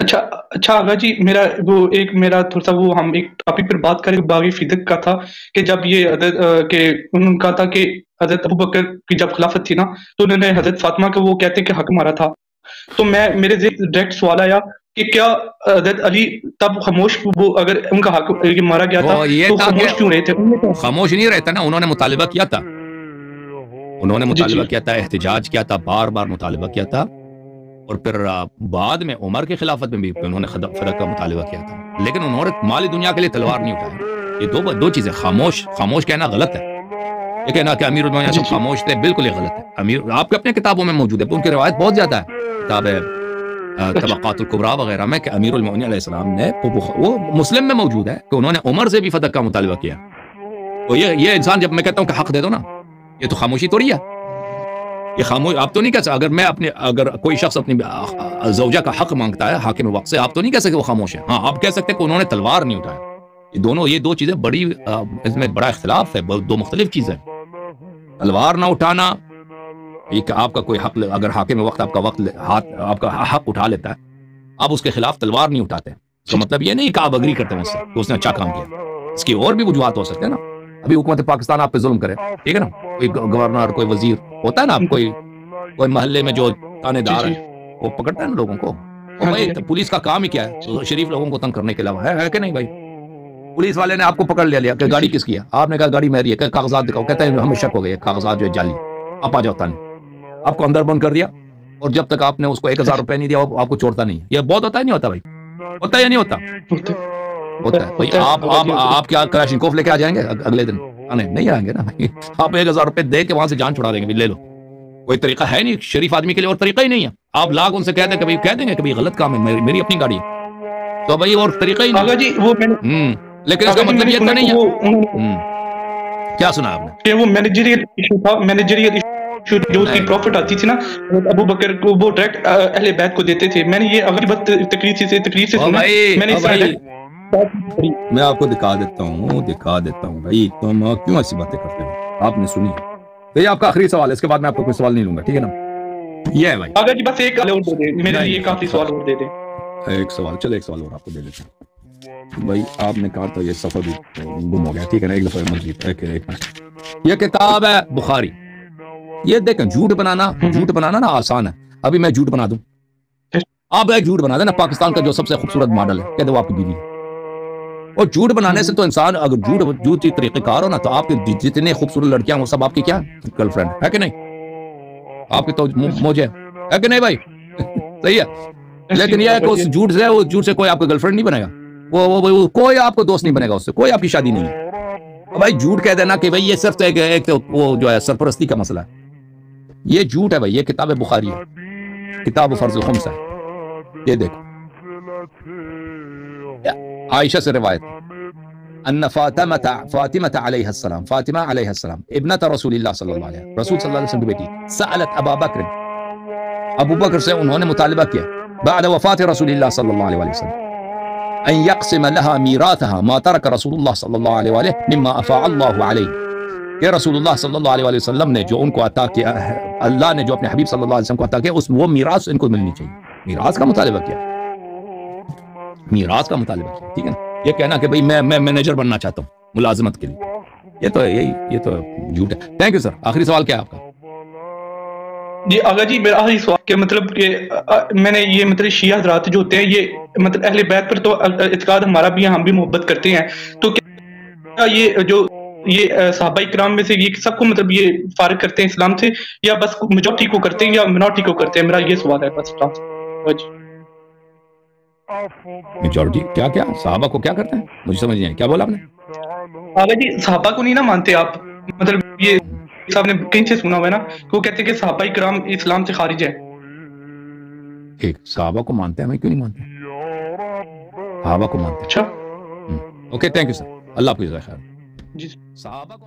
اچھا اچھا آغا جی، میرا تھوڑا سا وہ ہم ایک ٹاپک پر بات کریں باغی فدق کا تھا کہ جب یہ حضرت کہ انہوں نے کہا تھا کہ حضرت ابو بکر کی جب خلافت تھی نا تو انہوں نے حضرت فاطمہ کو وہ کہتے کہ حق مارا تھا. تو میرے ذہن میں ڈائریکٹ سوال آیا کہ کیا حضرت علی تب خاموش، وہ اگر ان کا حق یہ مارا گیا تھا وہ یہ تو تھا کہ خاموش کیوں رہے تھے؟ خاموش نہیں رہتا نا، انہوں نے مطالبہ کیا تھا، انہوں نے جی جی مطالبہ کیا تھا، احتجاج کیا تھا، بار بار مطالبہ کیا تھا. اور پھر بعد میں عمر کی خلافت میں بھی انہوں نے فدق کا مطالبہ کیا تھا، لیکن انہوں نے مالی دنیا کے لیے تلوار نہیں اٹھائی. یہ دو چیزیں. خاموش کہنا غلط ہے. یہ کہنا کہ امیر المومنین جی سب جی خاموش تھے، بالکل یہ غلط ہے. آپ کے اپنے کتابوں میں موجود ہے، ان کی روایت بہت زیادہ ہے، کتاب اچھا طبقات الکبریٰ وغیرہ میں، کہ امیر المومنین علیہ السلام نے وہ مسلم میں موجود ہے کہ انہوں نے عمر سے بھی فدق کا مطالبہ کیا. تو یہ انسان، جب میں کہتا ہوں کہ حق دے دو نا، یہ تو خاموشی تو رہی ہے. یہ خاموش آپ تو نہیں کہہ سکتے. اگر کوئی شخص اپنی زوجہ کا حق مانگتا ہے حاکم وقت سے، آپ تو نہیں کہہ سکتے وہ خاموش ہے. ہاں آپ کہہ سکتے کہ انہوں نے تلوار نہیں اٹھایا. یہ دو چیزیں بڑی، اس میں بڑا اختلاف ہے، دو مختلف چیزیں. تلوار نہ اٹھانا، ایک آپ کا کوئی حق، اگر حاکم وقت آپ کا حق اٹھا لیتا ہے، آپ اس کے خلاف تلوار نہیں اٹھاتے. اس کا جی مطلب یہ نہیں کہ آپ اگری کرتے ہیں اس سے کہ اس نے اچھا کام کیا. اس کی اور بھی وجوہات ہو سکتے ہیں نا. ابھی حکومت پاکستان آپ پہ ظلم کرے، ٹھیک ہے نا، کوئی گورنر، کوئی وزیر ہوتا ہے نا، آپ کوئی محلے میں جو تانے جی دار جی ہے، وہ پکڑتا ہے نا لوگوں کو. اور ہاں بھائی جی پولیس کا کام ہی کیا ہے؟ شریف لوگوں کو تنگ کرنے کے علاوہ ہے کہ نہیں بھائی؟ پولیس والے نے آپ کو پکڑ لیا کہ گاڑی جی کس کی ہے، آپ نے کہا گاڑی میری ہے، کہ کاغذات دکھاؤ، کہتے ہیں ہمیں شک ہو گئی کاغذات جو ہے جعلی. آپ آ جاؤ تانے، آپ کو اندر بند کر دیا، اور جب تک آپ نے اس کو 1000 روپے نہیں دیا وہ آپ کو چھوڑتا نہیں. یہ بہت ہوتا ہے، نہیں ہوتا بھائی؟ ہوتا ہے یا نہیں ہوتا؟ ہوتا ہوتا ہے بھائی. ہوتا ہے آغا جی، ہوتا ہے. آپ کیا کلاشنکوف لے کے آ جائیں گے اگلے دن؟ نہیں آئیں گے نا بھائی. آپ 1000 روپے دے کے وہاں سے جان چھڑا دیں گے، لے لو. کوئی طریقہ ہے نہیں شریف آدمی کے لیے، اور طریقہ ہی نہیں ہے. آپ لاکھ ان سے کہہ دیں گے کہ غلط کام ہے، میری اپنی گاڑی ہے، تو بھائی اور طریقہ ہی آغا نہیں. جی وہ میں نے لیکن اس کا آغا جی میں مطلب نے یہ تو سنا نہیں کہ ہے. وہ انہوں نے کیا سنا آپ نے؟ کہ وہ مینیجریل ایشو تھا، مینیجریل ایشو جو اس کی نہیں پروفٹ آتی تھی نا ابو بکر کو، وہ ڈائریکٹ اہل بیت کو دیتے تھے. میں نے یہ اگلی بات تقریر سے او سنا، بھائی میں نے او اس طرح بھائی ڈائریکٹ. میں آپ کو دکھا دیتا ہوں بھائی، تم کیوں ایسی باتیں کرتے ہو؟ آپ نے سنی ہے تو یہ آپ کا آخری سوال ہے، اس کے بعد میں آپ کو کوئی سوال نہیں لوں گا، ٹھیک ہے نا؟ یہ ہے بھائی. آغا جی بس ایک اور دے دیں، میرے لیے نہیں ایک آخری سوال اور دے دیں. ایک سوال اور آپ کو دے دیتے ہیں بھائی. آپ نے کہا تھا یہ سفر بھی گم ہو گیا، ٹھیک ہے نا؟ ایک دفعہ مزید ایک منٹ. یہ کتاب ہے بخاری. یہ دیکھیں، جھوٹ بنانا نا آسان ہے. ابھی میں جھوٹ بنا دوں، آپ ایک جھوٹ بنا دینا پاکستان کا جو سب سے خوبصورت ماڈل ہے، کہہ دو آپ کی بیوی ہے. اور جھوٹ بنانے سے تو انسان اگر جھوٹی طریقے کار ہو نا، تو آپ کے جتنے خوبصورت لڑکیاں وہ سب آپ کی کیا گرل فرینڈ ہے کہ نہیں؟ آپ کی تو موجے ہے کہ نہیں بھائی؟ صحیح ہے. لیکن یہ ہے کہ اس جھوٹ سے کوئی آپ کا گرل فرینڈ نہیں بنے گا، وہ کوئی آپ کو دوست نہیں بنے گا، اس سے کوئی آپ کی شادی نہیں ہے. بھائی جھوٹ کہہ دینا کہ بھائی یہ صرف ایک وہ جو ہے سرپرستی کا مسئلہ ہے، یہ جھوٹ ہے بھائی. یہ کتاب بخاری ہے، کتاب فرض الخمس ہے. یہ دیکھو، عائشہ سے روایت ان فاطمہ علیہ السلام ابنت رسول اللہ صلی اللہ علیہ وسلم، رسول صلی اللہ علیہ وسلم کی بیٹی، سألت ابا بکر، ابو بکر سے انہوں نے مطالبہ کیا، بعد وفات رسول اللہ صلی اللہ علیہ وسلم، ان يقسم لها میراثها ما ترك رسول اللہ صلی اللہ علیہ وسلم مما افاء اللہ علیہ، کہ رسول اللہ صلی اللہ علیہ وسلم نے جو ان کو عطا کیا، اللہ نے جو اپنے حبیب صلی اللہ علیہ وسلم کو عطا کیا، وہ میراث ان کو ملنی چاہیے. میراث کا مطالبہ کیا، میراث کا مطالبہ کیا، ٹھیک ہے نا؟ یہ کہنا کہ بھئی میں مینیجر بننا چاہتا ہوں ملازمت کے لیے، یہ تو جھوٹ ہے. Thank you sir. آخری سوال کیا ہے آپ کا؟ جی آغا جی، میرا آخری سوال کہ مطلب کہ میں نے یہ مطلب شیعہ حضرات جو ہوتے ہیں، یہ مطلب اہل بیت پر تو اعتقاد ہمارا بھی ہے، ہم بھی محبت کرتے ہیں، تو کیا یہ صحابہ کرام میں سے یہ سب کو مطلب یہ فارغ کرتے ہیں اسلام سے، یا بس میجورٹی کو کرتے ہیں یا منورٹی کو کرتے ہیں؟ میرا یہ سوال ہے بس. میجورٹی کیا صحابہ کو کیا کرتے ہیں؟ مجھے سمجھ نہیں آئی، کیا بولا آپ نے؟ آغا جی صحابہ کو نہیں نا مانتے آپ؟ مطلب یہ صاحب نے کہیں سے سنا ہوا ہے نا کہ وہ کہتے ہیں کہ صحابہ کرام اسلام سے خارج ہے. ٹھیک، صحابہ کو مانتے ہیں، ہمیں کیوں نہیں مانتے؟ صحابہ کو مانتے ہیں. اچھا اوکے، تھینک یو سر. اللہ حافظ. خیر. جی. صحابہ کو